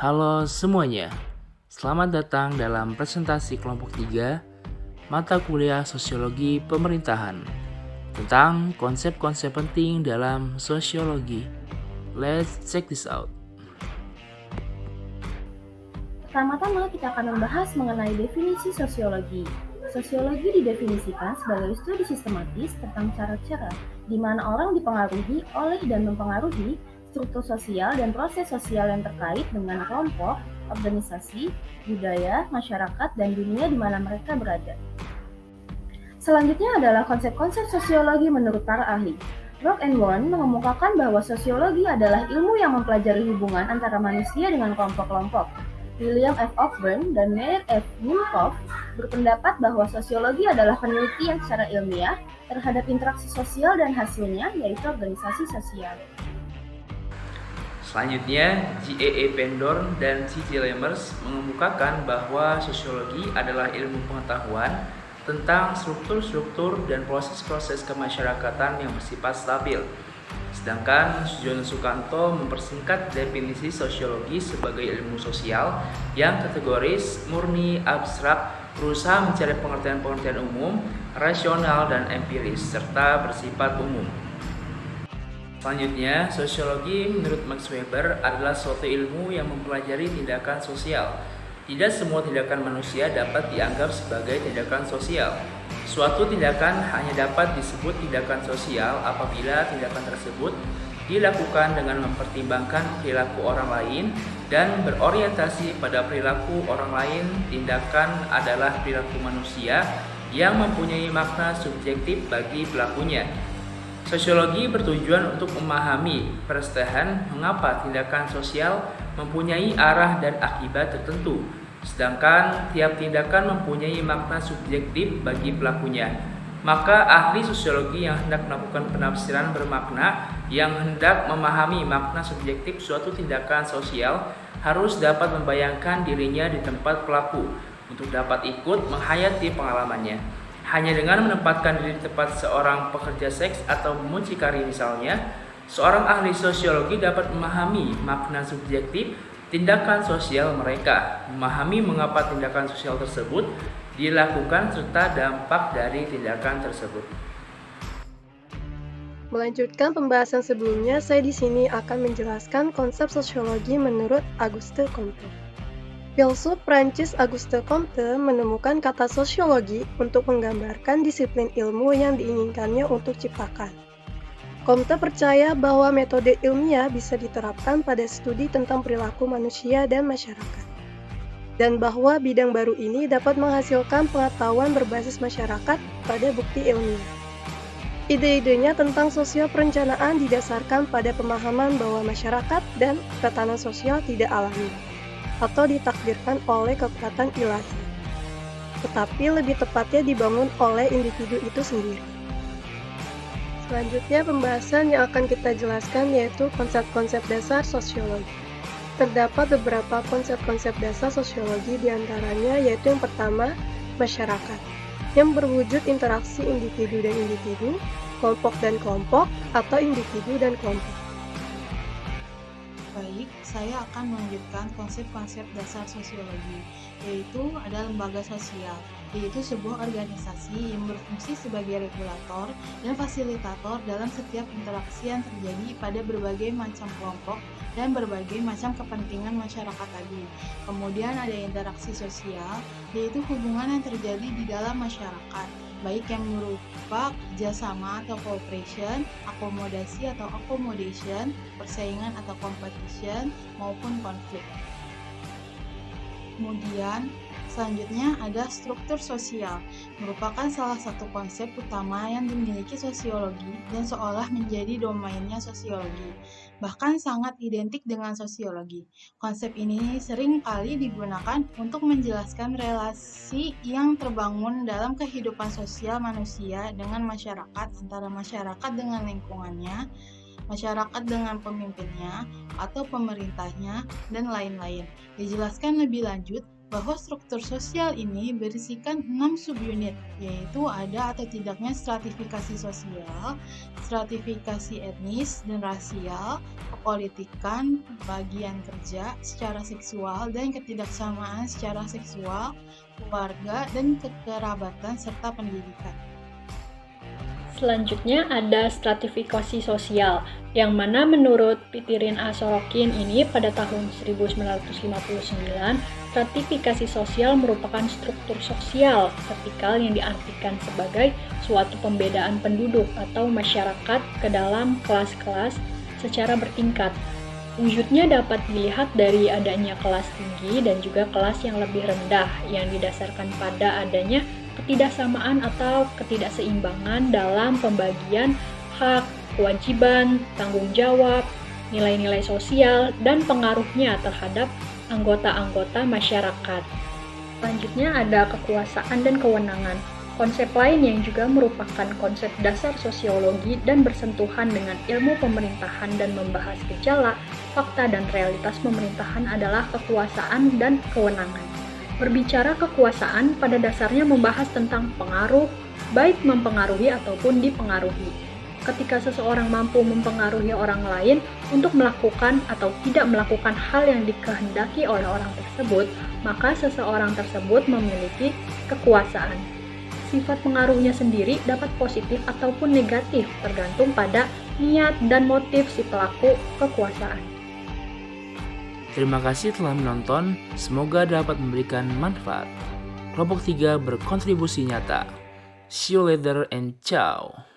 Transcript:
Halo semuanya, selamat datang dalam presentasi kelompok 3 mata kuliah Sosiologi Pemerintahan tentang konsep-konsep penting dalam sosiologi. Let's check this out. Pertama-tama kita akan membahas mengenai definisi sosiologi. Sosiologi didefinisikan sebagai studi sistematis tentang cara-cara di mana orang dipengaruhi oleh dan mempengaruhi struktur sosial dan proses sosial yang terkait dengan kelompok, organisasi, budaya, masyarakat, dan dunia di mana mereka berada. Selanjutnya adalah konsep-konsep sosiologi menurut para ahli. Rock and Warren mengemukakan bahwa sosiologi adalah ilmu yang mempelajari hubungan antara manusia dengan kelompok-kelompok. William F. Ofburn dan Meyer F. Minkoff berpendapat bahwa sosiologi adalah penelitian secara ilmiah terhadap interaksi sosial dan hasilnya, yaitu organisasi sosial. Selanjutnya, G.E.E. Pendorn dan C.J. Lemers mengemukakan bahwa sosiologi adalah ilmu pengetahuan tentang struktur-struktur dan proses-proses kemasyarakatan yang bersifat stabil. Sedangkan Sujono Sukanto mempersingkat definisi sosiologi sebagai ilmu sosial yang kategoris, murni, abstrak, berusaha mencari pengertian-pengertian umum, rasional, dan empiris, serta bersifat umum. Selanjutnya, sosiologi menurut Max Weber adalah suatu ilmu yang mempelajari tindakan sosial. Tidak semua tindakan manusia dapat dianggap sebagai tindakan sosial. Suatu tindakan hanya dapat disebut tindakan sosial apabila tindakan tersebut dilakukan dengan mempertimbangkan perilaku orang lain dan berorientasi pada perilaku orang lain. Tindakan adalah perilaku manusia yang mempunyai makna subjektif bagi pelakunya. Sosiologi bertujuan untuk memahami persetehan mengapa tindakan sosial mempunyai arah dan akibat tertentu, sedangkan tiap tindakan mempunyai makna subjektif bagi pelakunya. Maka ahli sosiologi yang hendak melakukan penafsiran bermakna yang hendak memahami makna subjektif suatu tindakan sosial harus dapat membayangkan dirinya di tempat pelaku untuk dapat ikut menghayati pengalamannya. Hanya dengan menempatkan diri di tempat seorang pekerja seks atau mucikari misalnya, seorang ahli sosiologi dapat memahami makna subjektif tindakan sosial mereka, memahami mengapa tindakan sosial tersebut dilakukan serta dampak dari tindakan tersebut. Melanjutkan pembahasan sebelumnya, saya di sini akan menjelaskan konsep sosiologi menurut Auguste Comte. Filsuf Prancis Auguste Comte menemukan kata sosiologi untuk menggambarkan disiplin ilmu yang diinginkannya untuk ciptakan. Comte percaya bahwa metode ilmiah bisa diterapkan pada studi tentang perilaku manusia dan masyarakat, dan bahwa bidang baru ini dapat menghasilkan pengetahuan berbasis masyarakat pada bukti ilmiah. Ide-idenya tentang sosial perencanaan didasarkan pada pemahaman bahwa masyarakat dan tatanan sosial tidak alami atau ditakdirkan oleh kekuatan ilahi, tetapi lebih tepatnya dibangun oleh individu itu sendiri. Selanjutnya pembahasan yang akan kita jelaskan yaitu konsep-konsep dasar sosiologi. Terdapat beberapa konsep-konsep dasar sosiologi diantaranya yaitu yang pertama, masyarakat, yang berwujud interaksi individu dan individu, kelompok dan kelompok, atau individu dan kelompok. Baik, saya akan melanjutkan konsep-konsep dasar sosiologi, yaitu ada lembaga sosial, yaitu sebuah organisasi yang berfungsi sebagai regulator dan fasilitator dalam setiap interaksi yang terjadi pada berbagai macam kelompok dan berbagai macam kepentingan masyarakat tadi. Kemudian ada interaksi sosial, yaitu hubungan yang terjadi di dalam masyarakat, baik yang berupa kerjasama atau cooperation, akomodasi atau accommodation, persaingan atau competition, maupun konflik. Kemudian, selanjutnya ada struktur sosial, merupakan salah satu konsep utama yang dimiliki sosiologi dan seolah menjadi domainnya sosiologi, bahkan sangat identik dengan sosiologi. Konsep ini sering kali digunakan untuk menjelaskan relasi yang terbangun dalam kehidupan sosial manusia dengan masyarakat, antara masyarakat dengan lingkungannya, masyarakat dengan pemimpinnya atau pemerintahnya, dan lain-lain. Dijelaskan lebih lanjut bahwa struktur sosial ini berisikan 6 subunit, yaitu ada atau tidaknya stratifikasi sosial, stratifikasi etnis dan rasial, kepolitikan, bagian kerja secara seksual dan ketidaksamaan secara seksual, keluarga dan kekerabatan serta pendidikan. Selanjutnya ada stratifikasi sosial, yang mana menurut Pitirin A. Sorokin ini pada tahun 1959, stratifikasi sosial merupakan struktur sosial vertikal yang diartikan sebagai suatu pembedaan penduduk atau masyarakat ke dalam kelas-kelas secara bertingkat. Wujudnya dapat dilihat dari adanya kelas tinggi dan juga kelas yang lebih rendah yang didasarkan pada adanya ketidaksamaan atau ketidakseimbangan dalam pembagian hak, kewajiban, tanggung jawab, nilai-nilai sosial, dan pengaruhnya terhadap anggota-anggota masyarakat. Selanjutnya ada kekuasaan dan kewenangan. Konsep lain yang juga merupakan konsep dasar sosiologi dan bersentuhan dengan ilmu pemerintahan dan membahas gejala, fakta, dan realitas pemerintahan adalah kekuasaan dan kewenangan. Berbicara kekuasaan pada dasarnya membahas tentang pengaruh, baik mempengaruhi ataupun dipengaruhi. Ketika seseorang mampu mempengaruhi orang lain untuk melakukan atau tidak melakukan hal yang dikehendaki oleh orang tersebut, maka seseorang tersebut memiliki kekuasaan. Sifat pengaruhnya sendiri dapat positif ataupun negatif, tergantung pada niat dan motif si pelaku kekuasaan. Terima kasih telah menonton, semoga dapat memberikan manfaat. Kelompok 3 berkontribusi nyata. See you later and ciao.